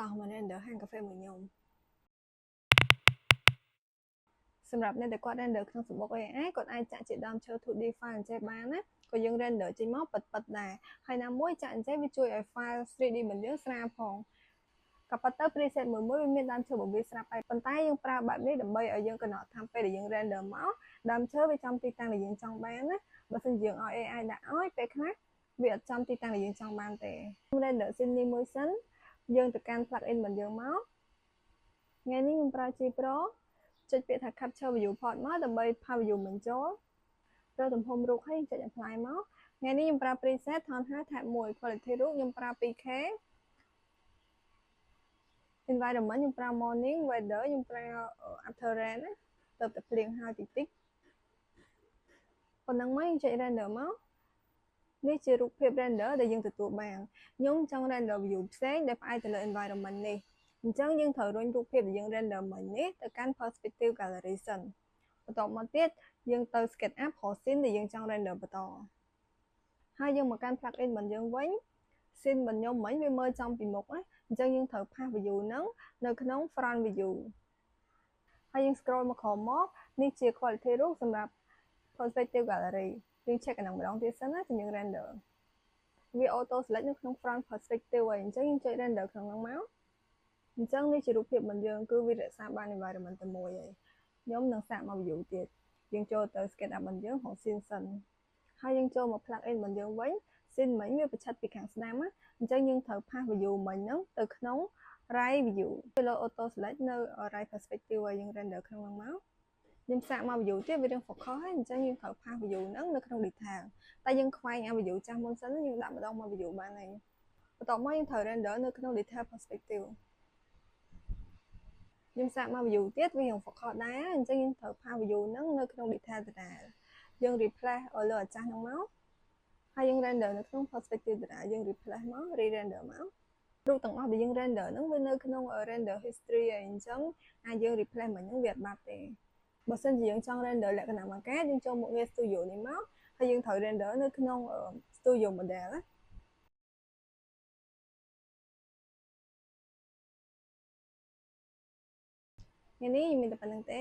តោះមក render ហាងកាហ្វេមួយខ្ញុំសម្រាប់អ្នកដែលគាត់ render ក្នុងសម្បុក AI គាត់អាចចាក់ជាដើមឈើ 2D file អញ្ចេះបានណាក៏យើង render ចេញមកពិតៗដែរហើយណាមួយចាក់អញ្ចេះវាជួយឲ្យ file 3D របស់យើងស្រាលផងក៏ប៉ុន្តែ preset មួយវាមានដើមឈើរបស់វាស្រាប់ហើយប៉ុន្តែយើងប្រើបែបនេះដើម្បីឲ្យយើងកំណត់ថាពេលដែលយើង render មកដើមឈើវាចំទីតាំងដែលយើងចង់បានណាបើមិនយើងឲ្យ AI ដាក់ឲ្យពេលខ្លះវាអត់ចំទីតាំងដែលយើងចង់បានទេ render scene នេះមួយសិនយើងទៅកាន់ plugin របស់យើងមកថ្ងៃនេះខ្ញុំប្រើ G Pro ចុចពាក្យថា Capture Viewport មកដើម្បីផា view បញ្ចូលទៅទំហំរូបហើយចុច apply មកថ្ងៃនេះខ្ញុំប្រើ preset Tone High Tab 1 quality រូបខ្ញុំប្រើ 2K environment ខ្ញុំប្រើ morning weather ខ្ញុំប្រើ after rain ណាទៅតែភ្លៀងហើយតិចតិចប៉ុណ្ណឹងមកខ្ញុំចុច render មកនេះជារូបភាព render ដែលយើងទទួលបានខ្ញុំចង់ render view ផ្សេងដែលផ្អែកទៅលើ environment នេះអញ្ចឹងយើងត្រូវរុញរូបភាពដែលយើង render មិញនេះទៅកាន់ perspective gallery សិនបន្ទាប់មកទៀតយើងទៅ SketchUp រក scene ដែលយើងចង់ render បន្តហើយយើងមកកាន់ plugin របស់យើងវិញ scene របស់ខ្ញុំមិញវាមើលចំពីមុខណាអញ្ចឹងយើងត្រូវផាស view ហ្នឹងនៅក្នុង front view ហើយយើង scroll មកក្រោមមកនេះជា quality រូបសម្រាប់ perspective gallery យើង check អាហ្នឹងម្ដងទៀតសិនណាជំនាញ render វា auto select នៅក្នុង front perspective ហើយអញ្ចឹងយើងចុច render ក្នុងហ្នឹងមកអញ្ចឹងនេះជារូបភាពរបស់យើងគឺវារក្សាបាន environment តែមួយហើយខ្ញុំនឹងសាកមក view ទៀតយើងចូលទៅ SketchUp របស់យើងរក scene សិនហើយយើងចូលមក plugin របស់យើងវិញ scene មិញវាប្រឆិតពីខាងស្ដាំណាអញ្ចឹងយើងត្រូវផាស view មិញហ្នឹងទៅក្នុង right view ទៅលើ auto select នៅ right perspective ហើយយើង render ក្នុងហ្នឹងមកខ្ញុំសាកមក view ទៀតវារឿង focus ហើយអញ្ចឹងយើងត្រូវផាស view ហ្នឹងនៅក្នុង detail តែយើងខ្វែងអា view ចាស់មុនសិនយើងដាក់ម្ដងមក view បានហើយបន្ទាប់មកយើងត្រូវ render នៅក្នុង detail perspective យើងសាកមក view ទៀតវារឿង focus ដែរអញ្ចឹងយើងត្រូវផាស view ហ្នឹងនៅក្នុង detail ដដែលយើង replace ឲ្យលើអាចាស់ហ្នឹងមកហើយយើង render នៅក្នុង perspective ដដែលយើង replace មក re-render មករូបទាំងអស់ដែលយើង render ហ្នឹងវានៅក្នុង render history ហើយអញ្ចឹងអាចយើង replace មិនហ្នឹងវាអត់បាត់ទេបើសិនជាយើងចង់ render លក្ខណៈមួយកាយើងចូលមុខងារ studio នេះមកហើយយើងត្រូវ render នៅក្នុង studio model ណាថ្ងៃនេះខ្ញុំមានតែប៉ុណ្្នឹងទេ